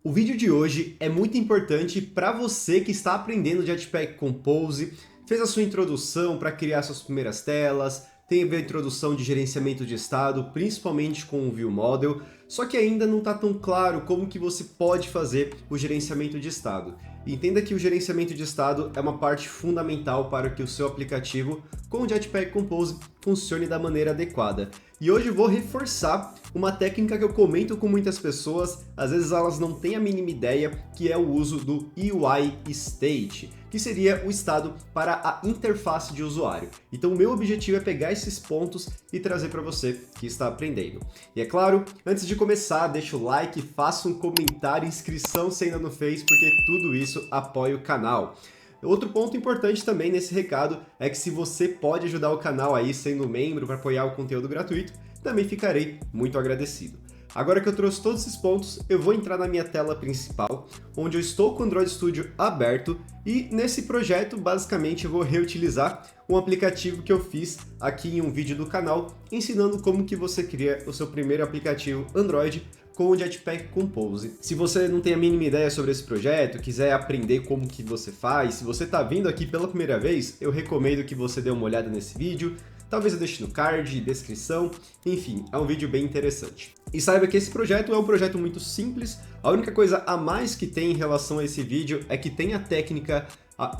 O vídeo de hoje é muito importante para você que está aprendendo Jetpack Compose, fez a sua introdução para criar suas primeiras telas, teve a introdução de gerenciamento de estado, principalmente com o View Model, só que ainda não está tão claro como que você pode fazer o gerenciamento de estado. Entenda que o gerenciamento de estado é uma parte fundamental para que o seu aplicativo com o Jetpack Compose funcione da maneira adequada. E hoje eu vou reforçar uma técnica que eu comento com muitas pessoas, às vezes elas não têm a mínima ideia, que é o uso do UI State, que seria o estado para a interface de usuário. Então o meu objetivo é pegar esses pontos e trazer para você que está aprendendo. E é claro, antes de começar, deixa o like, faça um comentário, inscrição se ainda não fez, porque tudo isso apoia o canal. Outro ponto importante também nesse recado é que se você pode ajudar o canal aí sendo membro para apoiar o conteúdo gratuito, também ficarei muito agradecido. Agora que eu trouxe todos esses pontos, eu vou entrar na minha tela principal, onde eu estou com o Android Studio aberto e nesse projeto basicamente eu vou reutilizar um aplicativo que eu fiz aqui em um vídeo do canal, ensinando como que você cria o seu primeiro aplicativo Android com o Jetpack Compose. Se você não tem a mínima ideia sobre esse projeto, quiser aprender como que você faz, se você está vindo aqui pela primeira vez, eu recomendo que você dê uma olhada nesse vídeo, talvez eu deixe no card, descrição, enfim, é um vídeo bem interessante. E saiba que esse projeto é um projeto muito simples, a única coisa a mais que tem em relação a esse vídeo é que tem a técnica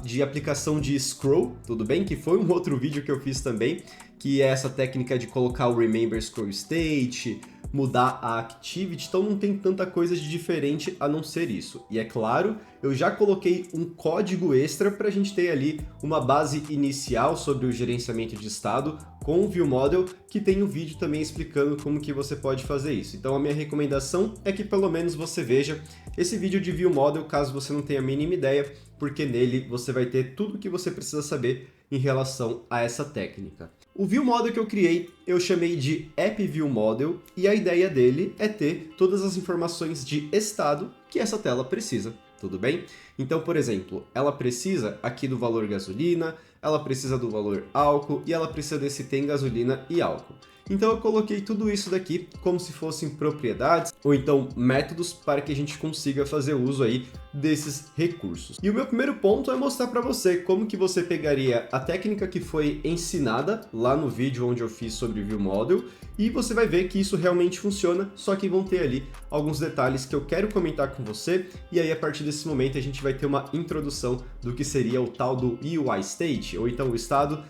de aplicação de scroll, tudo bem? Que foi um outro vídeo que eu fiz também, que é essa técnica de colocar o Remember Scroll State, mudar a Activity, então não tem tanta coisa de diferente a não ser isso. E é claro, eu já coloquei um código extra para a gente ter ali uma base inicial sobre o gerenciamento de estado com o View Model, que tem um vídeo também explicando como que você pode fazer isso. Então a minha recomendação é que pelo menos você veja esse vídeo de View Model, caso você não tenha a mínima ideia, porque nele você vai ter tudo o que você precisa saber em relação a essa técnica. O View Model que eu criei, eu chamei de App View Model, e a ideia dele é ter todas as informações de estado que essa tela precisa, tudo bem? Então, por exemplo, ela precisa aqui do valor gasolina, ela precisa do valor álcool e ela precisa desse tem gasolina e álcool. Então eu coloquei tudo isso daqui como se fossem propriedades ou então métodos para que a gente consiga fazer uso aí desses recursos. E o meu primeiro ponto é mostrar para você como que você pegaria a técnica que foi ensinada lá no vídeo onde eu fiz sobre View Model e você vai ver que isso realmente funciona, só que vão ter ali alguns detalhes que eu quero comentar com você e aí a partir desse momento a gente vai ter uma introdução do que seria o tal do UI State ou então o estado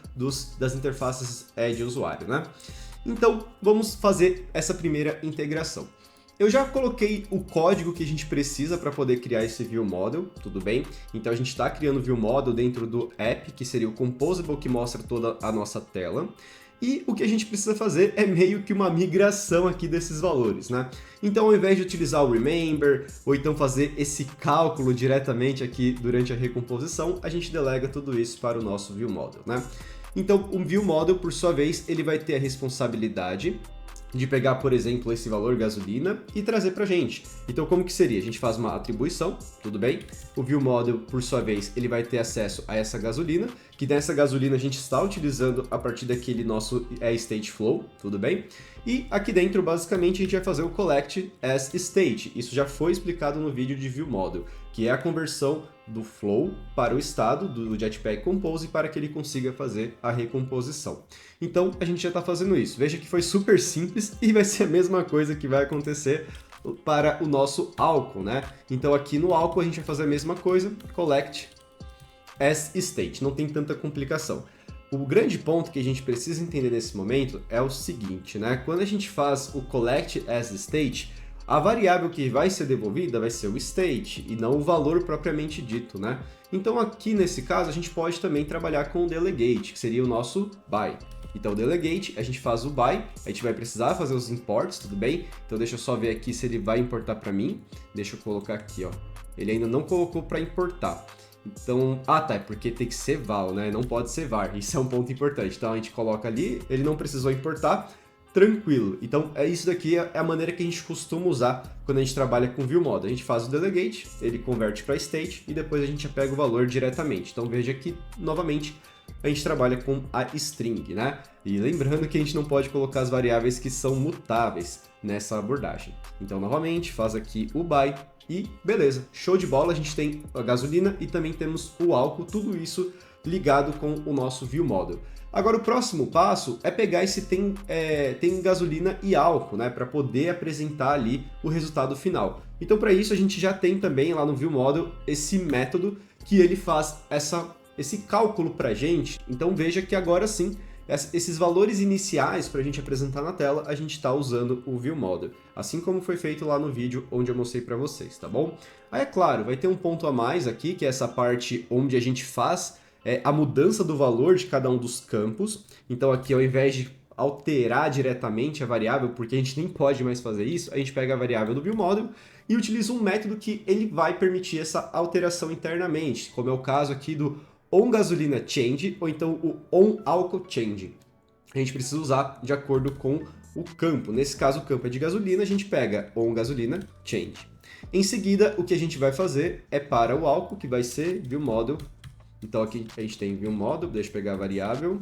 das interfaces de usuário, né? Então, vamos fazer essa primeira integração. Eu já coloquei o código que a gente precisa para poder criar esse View Model, tudo bem? Então a gente está criando o View Model dentro do app, que seria o Composable, que mostra toda a nossa tela. E o que a gente precisa fazer é meio que uma migração aqui desses valores, né? Então, ao invés de utilizar o Remember, ou então fazer esse cálculo diretamente aqui durante a recomposição, a gente delega tudo isso para o nosso View Model, né? Então, o View Model, por sua vez, ele vai ter a responsabilidade de pegar, por exemplo, esse valor gasolina e trazer para a gente. Então, como que seria? A gente faz uma atribuição, tudo bem? O View Model, por sua vez, ele vai ter acesso a essa gasolina, que dessa gasolina a gente está utilizando a partir daquele nosso State Flow, tudo bem? E aqui dentro, basicamente, a gente vai fazer o Collect as State. Isso já foi explicado no vídeo de View Model, que é a conversão do flow para o estado do Jetpack Compose para que ele consiga fazer a recomposição. Então, a gente já está fazendo isso. Veja que foi super simples e vai ser a mesma coisa que vai acontecer para o nosso álcool, né? Então, aqui no álcool a gente vai fazer a mesma coisa, Collect as State. Não tem tanta complicação. O grande ponto que a gente precisa entender nesse momento é o seguinte, né? Quando a gente faz o Collect as State, a variável que vai ser devolvida vai ser o state e não o valor propriamente dito, né? Então aqui nesse caso a gente pode também trabalhar com o delegate, que seria o nosso by. Então o delegate, a gente faz o by, a gente vai precisar fazer os imports, tudo bem? Então deixa eu só ver aqui se ele vai importar para mim. Deixa eu colocar aqui, ó. Ele ainda não colocou para importar. Então, é porque tem que ser val, né? Não pode ser var, isso é um ponto importante. Então a gente coloca ali, ele não precisou importar, tranquilo. Então, isso daqui é a maneira que a gente costuma usar quando a gente trabalha com View Model. A gente faz o delegate, ele converte para state e depois a gente já pega o valor diretamente. Então, veja que, novamente, a gente trabalha com a string, né? E lembrando que a gente não pode colocar as variáveis que são mutáveis nessa abordagem. Então, novamente, faz aqui o by, e beleza, show de bola, a gente tem a gasolina e também temos o álcool, tudo isso ligado com o nosso ViewModel. Agora o próximo passo é pegar esse tem gasolina e álcool, né, para poder apresentar ali o resultado final. Então para isso a gente já tem também lá no ViewModel esse método que ele faz esse cálculo para a gente. Então veja que agora sim, esses valores iniciais para a gente apresentar na tela, a gente está usando o ViewModel, assim como foi feito lá no vídeo onde eu mostrei para vocês, tá bom? Aí é claro, vai ter um ponto a mais aqui, que é essa parte onde a gente faz a mudança do valor de cada um dos campos. Então aqui, ao invés de alterar diretamente a variável, porque a gente nem pode mais fazer isso, a gente pega a variável do ViewModel e utiliza um método que ele vai permitir essa alteração internamente, como é o caso aqui do onGasolinaChange ou então o onAlcoholChange. A gente precisa usar de acordo com o campo. Nesse caso, o campo é de gasolina, a gente pega onGasolinaChange. Em seguida, o que a gente vai fazer é para o álcool, que vai ser ViewModel. Então aqui a gente tem ViewModel, deixa eu pegar a variável,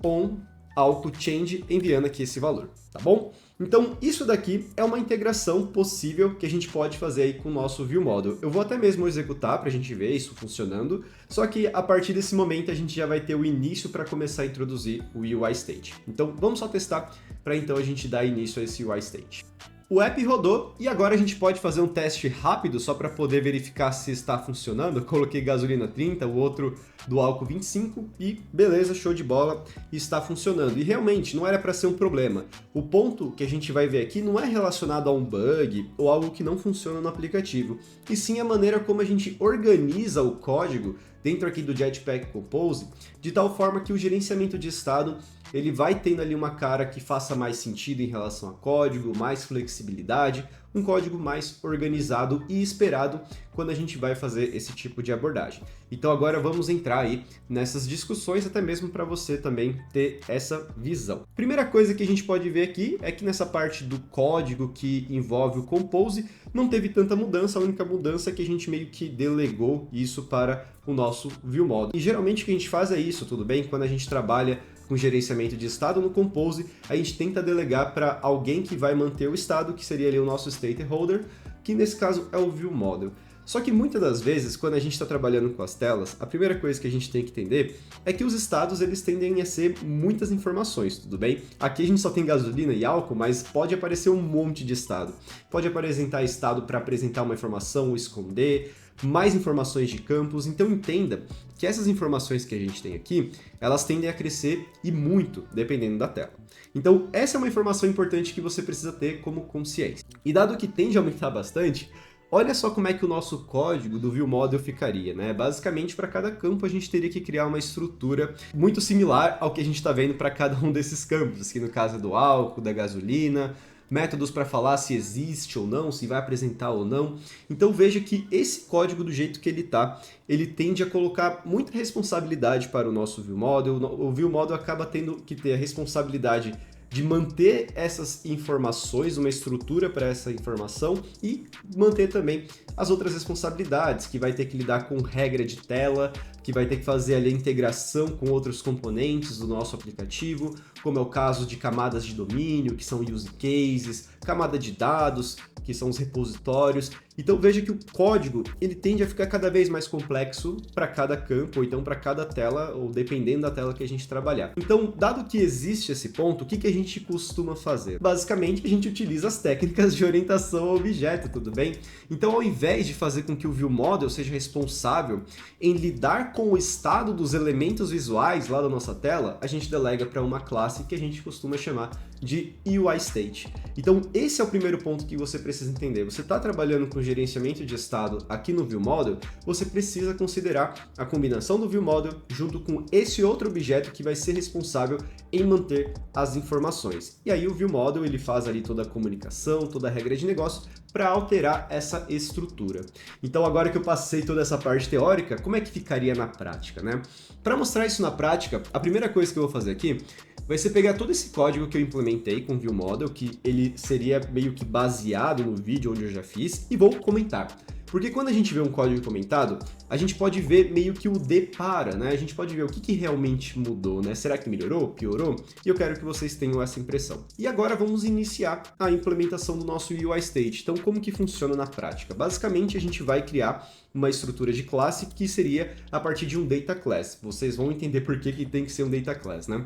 onAlcoholChange, enviando aqui esse valor, tá bom? Então isso daqui é uma integração possível que a gente pode fazer aí com o nosso ViewModel. Eu vou até mesmo executar para a gente ver isso funcionando, só que a partir desse momento a gente já vai ter o início para começar a introduzir o UI State. Então vamos só testar para então a gente dar início a esse UI State. O app rodou e agora a gente pode fazer um teste rápido só para poder verificar se está funcionando. Eu coloquei gasolina 30, o outro do álcool 25 e beleza, show de bola, está funcionando. E realmente não era para ser um problema. O ponto que a gente vai ver aqui não é relacionado a um bug ou algo que não funciona no aplicativo, e sim a maneira como a gente organiza o código dentro aqui do Jetpack Compose, de tal forma que o gerenciamento de estado ele vai tendo ali uma cara que faça mais sentido em relação a código, mais flexibilidade, um código mais organizado e esperado quando a gente vai fazer esse tipo de abordagem. Então agora vamos entrar aí nessas discussões, até mesmo para você também ter essa visão. Primeira coisa que a gente pode ver aqui é que nessa parte do código que envolve o Compose, não teve tanta mudança, a única mudança é que a gente meio que delegou isso para o nosso ViewModel. E geralmente o que a gente faz é isso, tudo bem? Quando a gente trabalha com gerenciamento de estado no Compose, a gente tenta delegar para alguém que vai manter o estado, que seria ali o nosso stakeholder, que nesse caso é o ViewModel. Só que muitas das vezes, quando a gente está trabalhando com as telas, a primeira coisa que a gente tem que entender é que os estados eles tendem a ser muitas informações, tudo bem? Aqui a gente só tem gasolina e álcool, mas pode aparecer um monte de estado. Pode apresentar estado para apresentar uma informação ou esconder, mais informações de campos, então entenda que essas informações que a gente tem aqui, elas tendem a crescer e muito, dependendo da tela. Então essa é uma informação importante que você precisa ter como consciência. E dado que tende a aumentar bastante, olha só como é que o nosso código do ViewModel ficaria, né? Basicamente, para cada campo a gente teria que criar uma estrutura muito similar ao que a gente está vendo para cada um desses campos, aqui no caso do álcool, da gasolina, métodos para falar se existe ou não, se vai apresentar ou não. Então veja que esse código do jeito que ele tá, ele tende a colocar muita responsabilidade para o nosso ViewModel. O ViewModel acaba tendo que ter a responsabilidade de manter essas informações, uma estrutura para essa informação e manter também as outras responsabilidades, que vai ter que lidar com regra de tela, que vai ter que fazer ali a integração com outros componentes do nosso aplicativo, como é o caso de camadas de domínio, que são use cases, camada de dados, que são os repositórios. Então veja que o código ele tende a ficar cada vez mais complexo para cada campo, ou então para cada tela, ou dependendo da tela que a gente trabalhar. Então, dado que existe esse ponto, o que a gente costuma fazer? Basicamente, a gente utiliza as técnicas de orientação ao objeto, tudo bem? Então, ao invés de fazer com que o ViewModel seja responsável em lidar com o estado dos elementos visuais lá da nossa tela, a gente delega para uma classe que a gente costuma chamar de UIState. Então, esse é o primeiro ponto que você precisa entender. Você está trabalhando com gerenciamento de estado aqui no ViewModel, você precisa considerar a combinação do ViewModel junto com esse outro objeto que vai ser responsável em manter as informações. E aí o ViewModel ele faz ali toda a comunicação, toda a regra de negócio para alterar essa estrutura. Então agora que eu passei toda essa parte teórica, como é que ficaria na prática, né? Para mostrar isso na prática, a primeira coisa que eu vou fazer aqui vai ser pegar todo esse código que eu implementei com o ViewModel, que ele seria meio que baseado no vídeo onde eu já fiz, e vou comentar. Porque quando a gente vê um código comentado, a gente pode ver meio que o depara, né? A gente pode ver o que realmente mudou, né? Será que melhorou? Piorou? E eu quero que vocês tenham essa impressão. E agora vamos iniciar a implementação do nosso UI State. Então, como que funciona na prática? Basicamente, a gente vai criar uma estrutura de classe que seria a partir de um data class. Vocês vão entender por que tem que ser um data class, né?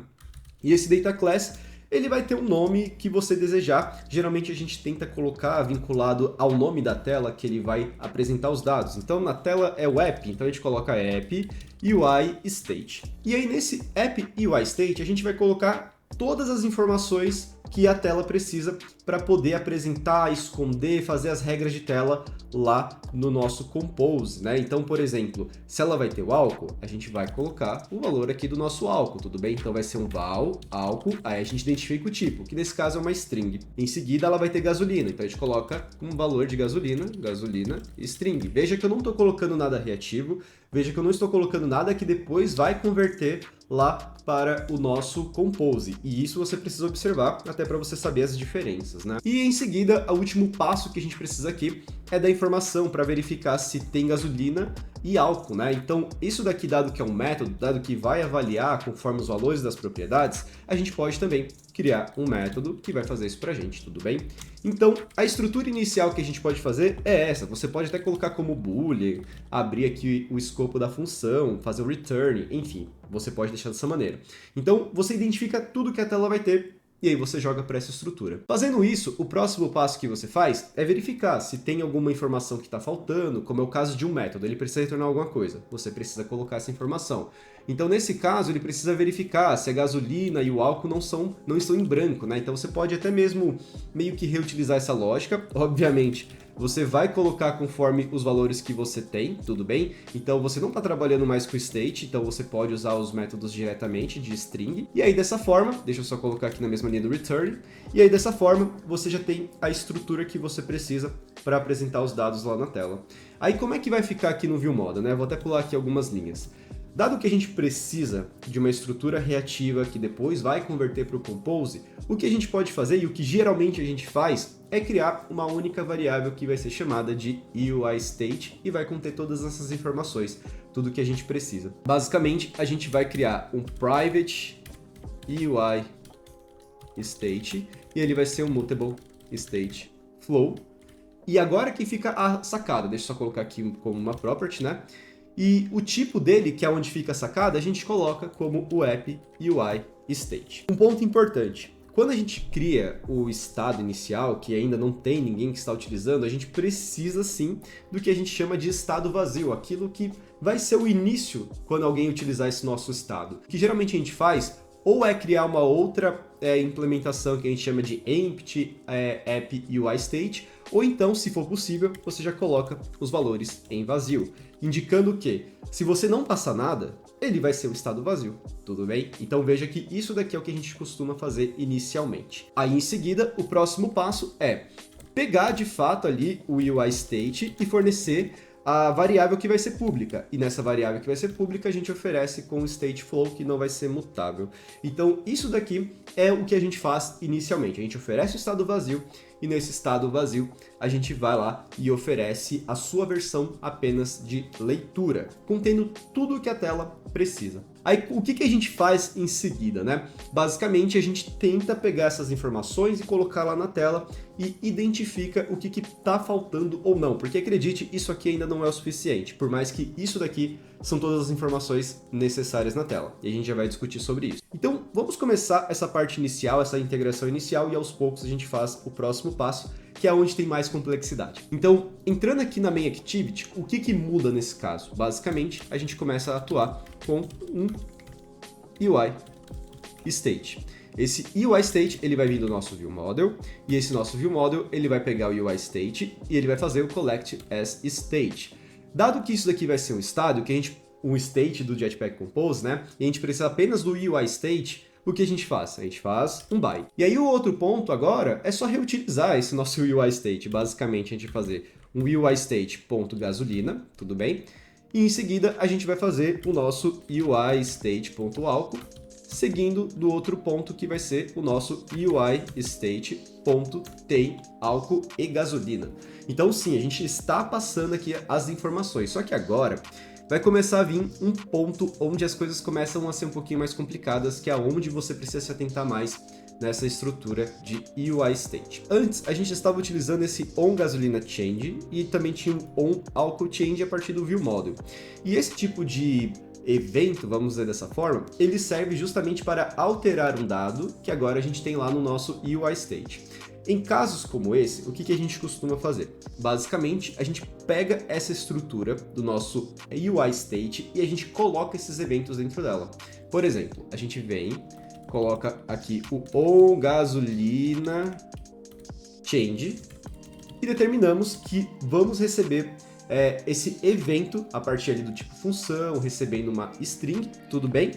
E esse data class, ele vai ter um nome que você desejar. Geralmente a gente tenta colocar vinculado ao nome da tela que ele vai apresentar os dados. Então na tela é o app, então a gente coloca app UI state. E aí nesse app UI state a gente vai colocar todas as informações que a tela precisa para poder apresentar, esconder, fazer as regras de tela lá no nosso Compose, né? Então, por exemplo, se ela vai ter o álcool, a gente vai colocar o valor aqui do nosso álcool, tudo bem? Então vai ser um val, álcool, aí a gente identifica o tipo, que nesse caso é uma string. Em seguida ela vai ter gasolina, então a gente coloca um valor de gasolina, string. Veja que eu não estou colocando nada reativo, veja que eu não estou colocando nada que depois vai converter lá para o nosso Compose. E isso você precisa observar até para você saber as diferenças, né? E em seguida, o último passo que a gente precisa aqui é da informação para verificar se tem gasolina e álcool, né? Então, isso daqui, dado que é um método, dado que vai avaliar conforme os valores das propriedades, a gente pode também criar um método que vai fazer isso pra gente, tudo bem? Então, a estrutura inicial que a gente pode fazer é essa. Você pode até colocar como boolean, abrir aqui o escopo da função, fazer o return, enfim, você pode deixar dessa maneira. Então, você identifica tudo que a tela vai ter e aí você joga para essa estrutura. Fazendo isso, o próximo passo que você faz é verificar se tem alguma informação que está faltando, como é o caso de um método, ele precisa retornar alguma coisa. Você precisa colocar essa informação. Então, nesse caso, ele precisa verificar se a gasolina e o álcool não estão em branco, né? Então, você pode até mesmo meio que reutilizar essa lógica. Obviamente, você vai colocar conforme os valores que você tem, tudo bem? Então, você não está trabalhando mais com state, então você pode usar os métodos diretamente de string. E aí, dessa forma, deixa eu só colocar aqui na mesma linha do return. E aí, dessa forma, você já tem a estrutura que você precisa para apresentar os dados lá na tela. Aí, como é que vai ficar aqui no ViewModel, né? Vou até pular aqui algumas linhas. Dado que a gente precisa de uma estrutura reativa que depois vai converter para o Compose, o que a gente pode fazer e o que geralmente a gente faz é criar uma única variável que vai ser chamada de UIState e vai conter todas essas informações, tudo que a gente precisa. Basicamente, a gente vai criar um private UIState e ele vai ser um mutable state flow. E agora que fica a sacada, deixa eu só colocar aqui como uma property, né? E o tipo dele, que é onde fica a sacada, a gente coloca como o app UI state. Um ponto importante, quando a gente cria o estado inicial, que ainda não tem ninguém que está utilizando, a gente precisa sim do que a gente chama de estado vazio, aquilo que vai ser o início quando alguém utilizar esse nosso estado. O que geralmente a gente faz ou é criar uma outra implementação que a gente chama de empty app UI state, ou então, se for possível, você já coloca os valores em vazio, indicando que, se você não passar nada, ele vai ser um estado vazio, tudo bem? Então veja que isso daqui é o que a gente costuma fazer inicialmente. Aí em seguida, o próximo passo é pegar de fato ali o UI state e fornecer a variável que vai ser pública. E nessa variável que vai ser pública, a gente oferece com o state flow, que não vai ser mutável. Então, isso daqui é o que a gente faz inicialmente. A gente oferece o estado vazio, e nesse estado vazio, a gente vai lá e oferece a sua versão apenas de leitura, contendo tudo o que a tela precisa. Aí, o que a gente faz em seguida, né? Basicamente, a gente tenta pegar essas informações e colocar lá na tela e identifica o que está faltando ou não, porque acredite, isso aqui ainda não é o suficiente, por mais que isso daqui são todas as informações necessárias na tela, e a gente já vai discutir sobre isso. Então, vamos começar essa parte inicial, essa integração inicial, e aos poucos a gente faz o próximo passo, que é onde tem mais complexidade. Então, entrando aqui na Main Activity, o que muda nesse caso? Basicamente, a gente começa a atuar com um UI State. Esse UI State, ele vai vir do nosso ViewModel, e esse nosso ViewModel, ele vai pegar o UI State e ele vai fazer o Collect as State. Dado que isso daqui vai ser um estado, um state do Jetpack Compose, né? E a gente precisa apenas do UI State, o que a gente faz? A gente faz um by. E aí o outro ponto agora é só reutilizar esse nosso UI State. Basicamente, a gente vai fazer um UI State.gasolina, tudo bem? E em seguida, a gente vai fazer o nosso UI State.álcool, seguindo do outro ponto que vai ser o nosso UI state.tem álcool e gasolina. Então sim, a gente está passando aqui as informações, só que agora vai começar a vir um ponto onde as coisas começam a ser um pouquinho mais complicadas, que é onde você precisa se atentar mais nessa estrutura de UI state. Antes, a gente estava utilizando esse onGasolinaChange e também tinha um onAlcoChange a partir do viewModel. E esse tipo de evento, vamos dizer dessa forma, ele serve justamente para alterar um dado que agora a gente tem lá no nosso UI state. Em casos como esse, o que a gente costuma fazer? Basicamente, a gente pega essa estrutura do nosso UI state e a gente coloca esses eventos dentro dela. Por exemplo, a gente vem, coloca aqui o onGasolinaChange e determinamos que vamos receber esse evento a partir ali do tipo função, recebendo uma string, tudo bem?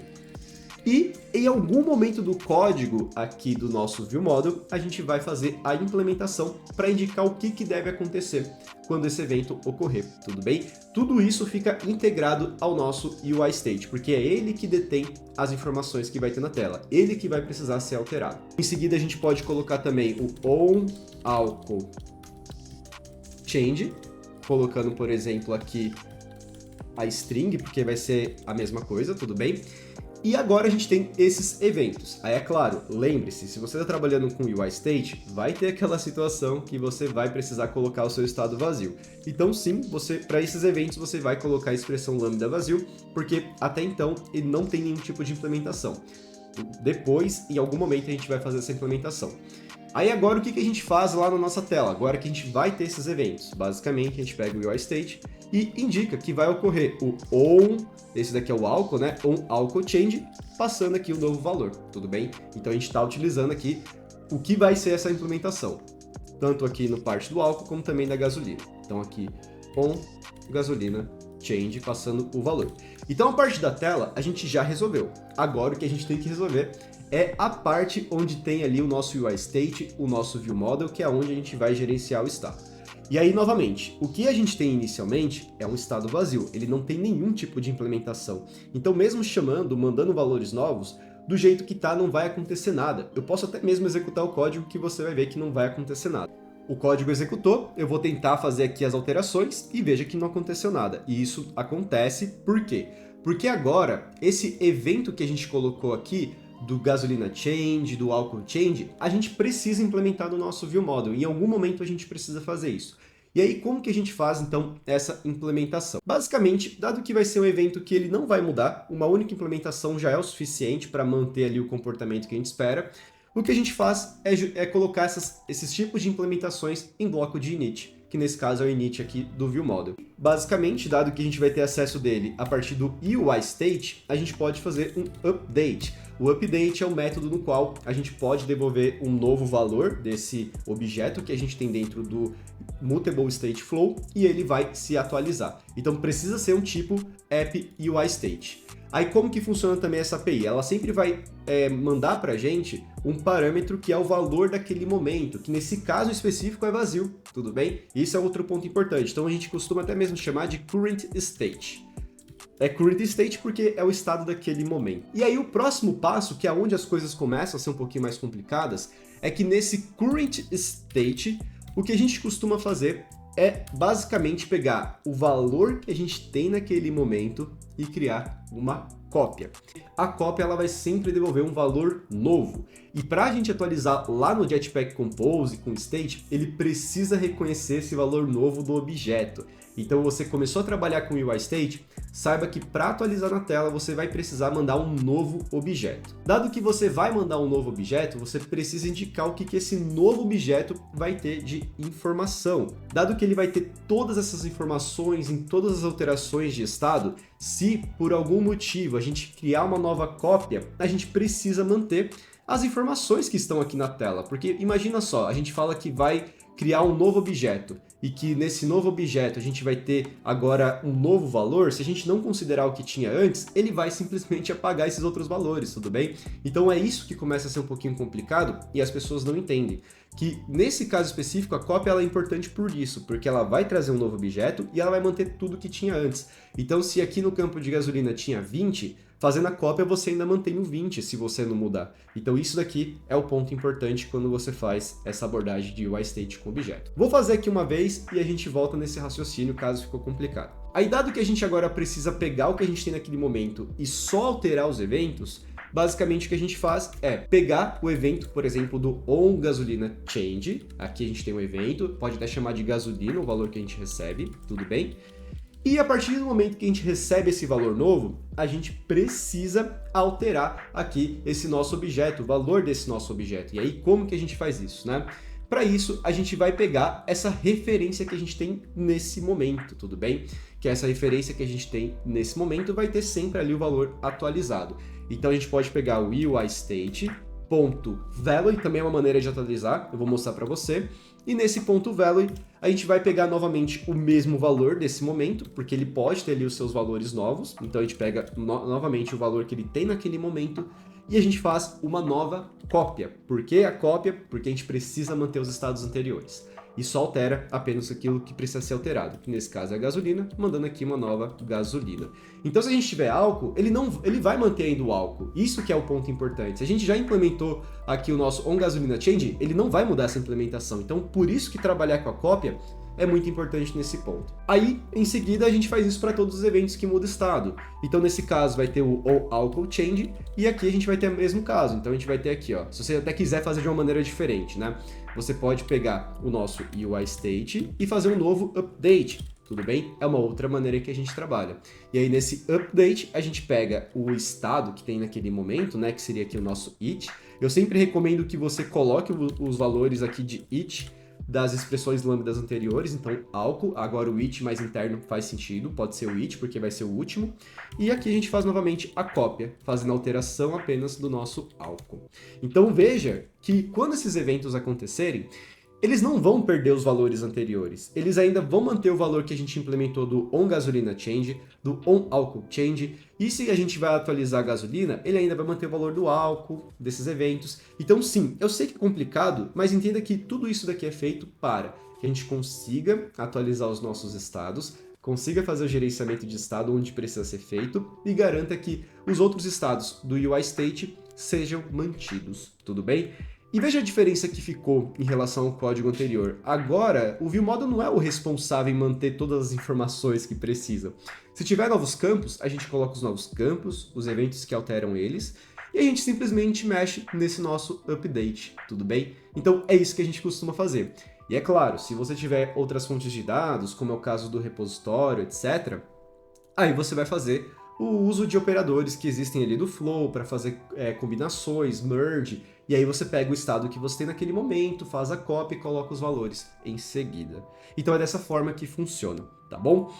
E em algum momento do código aqui do nosso viewModel, a gente vai fazer a implementação para indicar o que deve acontecer quando esse evento ocorrer, tudo bem? Tudo isso fica integrado ao nosso UI state, porque é ele que detém as informações que vai ter na tela, ele que vai precisar ser alterado. Em seguida, a gente pode colocar também o onAlcoChange, colocando, por exemplo, aqui a string, porque vai ser a mesma coisa, tudo bem? E agora a gente tem esses eventos. Aí é claro, lembre-se, se você está trabalhando com UI State, vai ter aquela situação que você vai precisar colocar o seu estado vazio. Então sim, para esses eventos você vai colocar a expressão lambda vazio, porque até então ele não tem nenhum tipo de implementação. Depois, em algum momento, a gente vai fazer essa implementação. Aí agora o que a gente faz lá na nossa tela? Agora que a gente vai ter esses eventos, basicamente a gente pega o UI State e indica que vai ocorrer o on, esse daqui é o álcool, né? onAlcoChange, passando aqui o novo valor, tudo bem? Então a gente está utilizando aqui o que vai ser essa implementação, tanto aqui no parte do álcool como também da gasolina. Então aqui onGasolinaChange passando o valor. Então a parte da tela a gente já resolveu. Agora o que a gente tem que resolver é a parte onde tem ali o nosso UI State, o nosso viewModel, que é onde a gente vai gerenciar o estado. E aí, novamente, o que a gente tem inicialmente é um estado vazio, ele não tem nenhum tipo de implementação. Então, mesmo chamando, mandando valores novos, do jeito que tá, não vai acontecer nada. Eu posso até mesmo executar o código que você vai ver que não vai acontecer nada. O código executou, eu vou tentar fazer aqui as alterações e veja que não aconteceu nada. E isso acontece por quê? Porque agora, esse evento que a gente colocou aqui, do GasolinaChange, do AlcoChange, a gente precisa implementar no nosso viewModel. Em algum momento a gente precisa fazer isso. E aí, como que a gente faz, então, essa implementação? Basicamente, dado que vai ser um evento que ele não vai mudar, uma única implementação já é o suficiente para manter ali o comportamento que a gente espera, o que a gente faz é colocar esses tipos de implementações em bloco de init, que nesse caso é o init aqui do viewModel. Basicamente, dado que a gente vai ter acesso dele a partir do UI State, a gente pode fazer um update. O update é um método no qual a gente pode devolver um novo valor desse objeto que a gente tem dentro do Mutable State Flow e ele vai se atualizar. Então precisa ser um tipo app UI State. Aí como que funciona também essa API? Ela sempre vai mandar para a gente um parâmetro que é o valor daquele momento, que nesse caso específico é vazio, tudo bem? Isso é outro ponto importante. Então a gente costuma até mesmo chamar de current state. É current state porque é o estado daquele momento. E aí o próximo passo, que é onde as coisas começam a ser um pouquinho mais complicadas, é que nesse current state, o que a gente costuma fazer é basicamente pegar o valor que a gente tem naquele momento e criar uma cópia. A cópia ela vai sempre devolver um valor novo. E para a gente atualizar lá no Jetpack Compose com State, ele precisa reconhecer esse valor novo do objeto. Então você começou a trabalhar com UI State, saiba que para atualizar na tela você vai precisar mandar um novo objeto. Dado que você vai mandar um novo objeto, você precisa indicar o que esse novo objeto vai ter de informação. Dado que ele vai ter todas essas informações em todas as alterações de estado, se por algum motivo a gente criar uma nova cópia, a gente precisa manter as informações que estão aqui na tela. Porque imagina só, a gente fala que vai criar um novo objeto e que nesse novo objeto a gente vai ter agora um novo valor, se a gente não considerar o que tinha antes, ele vai simplesmente apagar esses outros valores, tudo bem? Então é isso que começa a ser um pouquinho complicado e as pessoas não entendem. Que nesse caso específico a cópia ela é importante por isso, porque ela vai trazer um novo objeto e ela vai manter tudo que tinha antes. Então se aqui no campo de gasolina tinha 20, fazendo a cópia você ainda mantém o 20 se você não mudar. Então isso daqui é o ponto importante quando você faz essa abordagem de UI state com objeto. Vou fazer aqui uma vez e a gente volta nesse raciocínio caso ficou complicado. Aí dado que a gente agora precisa pegar o que a gente tem naquele momento e só alterar os eventos, basicamente o que a gente faz é pegar o evento, por exemplo, do onGasolinaChange, aqui a gente tem um evento, pode até chamar de gasolina o valor que a gente recebe, tudo bem? E a partir do momento que a gente recebe esse valor novo, a gente precisa alterar aqui esse nosso objeto, o valor desse nosso objeto. E aí, como que a gente faz isso, né? Para isso, a gente vai pegar essa referência que a gente tem nesse momento, tudo bem? Que essa referência que a gente tem nesse momento vai ter sempre ali o valor atualizado. Então, a gente pode pegar o UIState.value, também é uma maneira de atualizar, eu vou mostrar para você. E nesse ponto value, a gente vai pegar novamente o mesmo valor desse momento, porque ele pode ter ali os seus valores novos. Então a gente pega novamente o valor que ele tem naquele momento e a gente faz uma nova cópia. Por que a cópia? Porque a gente precisa manter os estados anteriores. E só altera apenas aquilo que precisa ser alterado, que nesse caso é a gasolina, mandando aqui uma nova gasolina. Então se a gente tiver álcool, ele vai manter ainda o álcool. Isso que é o ponto importante. Se a gente já implementou aqui o nosso onGasolinaChange, ele não vai mudar essa implementação. Então por isso que trabalhar com a cópia é muito importante nesse ponto. Aí, em seguida, a gente faz isso para todos os eventos que muda estado. Então, nesse caso, vai ter o onAlcoholChange, e aqui a gente vai ter o mesmo caso. Então, a gente vai ter aqui, ó, se você até quiser fazer de uma maneira diferente, né? Você pode pegar o nosso UIState e fazer um novo update, tudo bem? É uma outra maneira que a gente trabalha. E aí, nesse update, a gente pega o estado que tem naquele momento, né? Que seria aqui o nosso it. Eu sempre recomendo que você coloque os valores aqui de it das expressões lambdas anteriores, então álcool, agora o it mais interno faz sentido, pode ser o it porque vai ser o último, e aqui a gente faz novamente a cópia, fazendo a alteração apenas do nosso álcool. Então veja que quando esses eventos acontecerem, eles não vão perder os valores anteriores, eles ainda vão manter o valor que a gente implementou do onGasolinaChange, do onAlcoholChange, e se a gente vai atualizar a gasolina, ele ainda vai manter o valor do álcool, desses eventos. Então sim, eu sei que é complicado, mas entenda que tudo isso daqui é feito para que a gente consiga atualizar os nossos estados, consiga fazer o gerenciamento de estado onde precisa ser feito e garanta que os outros estados do UIState sejam mantidos, tudo bem? E veja a diferença que ficou em relação ao código anterior. Agora, o ViewModel não é o responsável em manter todas as informações que precisa. Se tiver novos campos, a gente coloca os novos campos, os eventos que alteram eles, e a gente simplesmente mexe nesse nosso update, tudo bem? Então é isso que a gente costuma fazer. E é claro, se você tiver outras fontes de dados, como é o caso do repositório, etc., aí você vai fazer o uso de operadores que existem ali do Flow para fazer combinações, merge, e aí você pega o estado que você tem naquele momento, faz a cópia e coloca os valores em seguida. Então é dessa forma que funciona, tá bom?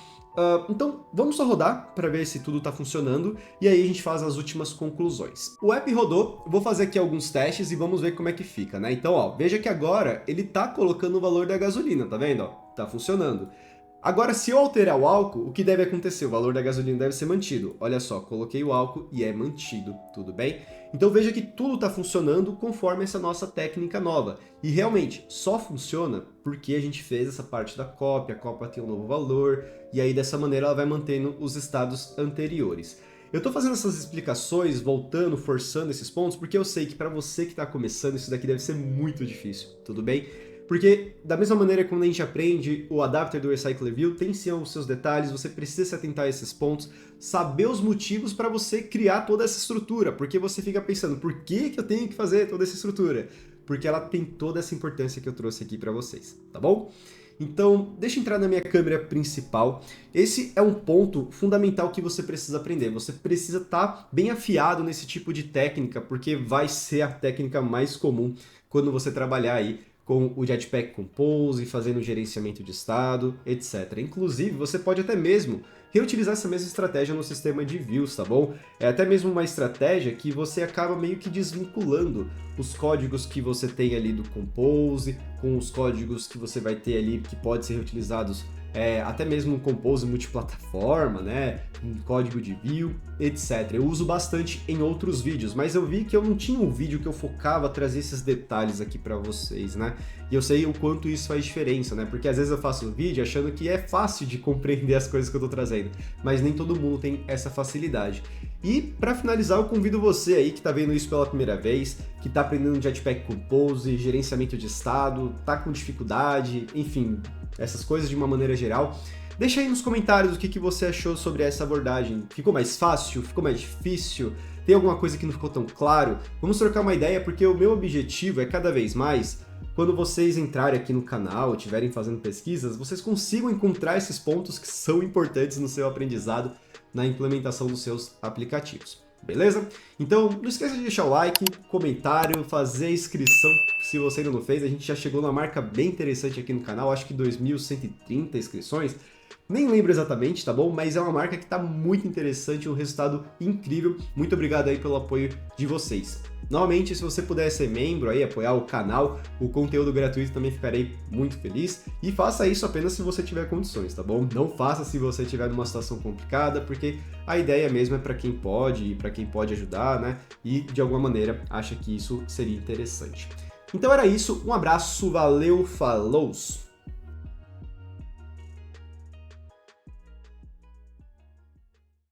Então vamos só rodar para ver se tudo está funcionando e aí a gente faz as últimas conclusões. O app rodou, vou fazer aqui alguns testes e vamos ver como é que fica, né? Então, ó, veja que agora ele está colocando o valor da gasolina, tá vendo? Ó, tá funcionando. Agora, se eu alterar o álcool, o que deve acontecer? O valor da gasolina deve ser mantido. Olha só, coloquei o álcool e é mantido, tudo bem? Então veja que tudo está funcionando conforme essa nossa técnica nova. E realmente, só funciona porque a gente fez essa parte da cópia, a cópia tem um novo valor, e aí dessa maneira ela vai mantendo os estados anteriores. Eu estou fazendo essas explicações, voltando, forçando esses pontos, porque eu sei que para você que está começando, isso daqui deve ser muito difícil, tudo bem? Porque, da mesma maneira que quando a gente aprende, o adapter do Recycler View tem sim os seus detalhes, você precisa se atentar a esses pontos, saber os motivos para você criar toda essa estrutura, porque você fica pensando, por que eu tenho que fazer toda essa estrutura? Porque ela tem toda essa importância que eu trouxe aqui para vocês, tá bom? Então, deixa eu entrar na minha câmera principal. Esse é um ponto fundamental que você precisa aprender. Você precisa estar bem afiado nesse tipo de técnica, porque vai ser a técnica mais comum quando você trabalhar aí com o Jetpack Compose, fazendo gerenciamento de estado, etc. Inclusive, você pode até mesmo reutilizar essa mesma estratégia no sistema de views, tá bom? É até mesmo uma estratégia que você acaba meio que desvinculando os códigos que você tem ali do Compose, com os códigos que você vai ter ali que podem ser reutilizados até mesmo um Compose multiplataforma, né? Um código de view, etc. Eu uso bastante em outros vídeos, mas eu vi que eu não tinha um vídeo que eu focava a trazer esses detalhes aqui para vocês, né? E eu sei o quanto isso faz diferença, né? Porque às vezes eu faço um vídeo achando que é fácil de compreender as coisas que eu tô trazendo, mas nem todo mundo tem essa facilidade. E para finalizar, eu convido você aí que está vendo isso pela primeira vez, que está aprendendo Jetpack Compose, gerenciamento de estado, tá com dificuldade, enfim, essas coisas de uma maneira geral. Deixa aí nos comentários o que você achou sobre essa abordagem. Ficou mais fácil? Ficou mais difícil? Tem alguma coisa que não ficou tão claro? Vamos trocar uma ideia, porque o meu objetivo é cada vez mais, quando vocês entrarem aqui no canal, estiverem fazendo pesquisas, vocês consigam encontrar esses pontos que são importantes no seu aprendizado, na implementação dos seus aplicativos. Beleza? Então, não esqueça de deixar o like, comentário, fazer a inscrição se você ainda não fez. A gente já chegou numa marca bem interessante aqui no canal, acho que 2.130 inscrições. Nem lembro exatamente, tá bom? Mas é uma marca que está muito interessante, um resultado incrível. Muito obrigado aí pelo apoio de vocês. Novamente, se você puder ser membro aí, apoiar o canal, o conteúdo gratuito, também ficarei muito feliz. E faça isso apenas se você tiver condições, tá bom? Não faça se você estiver numa situação complicada, porque a ideia mesmo é para quem pode e para quem pode ajudar, né? E de alguma maneira acha que isso seria interessante. Então era isso, um abraço, valeu, falou!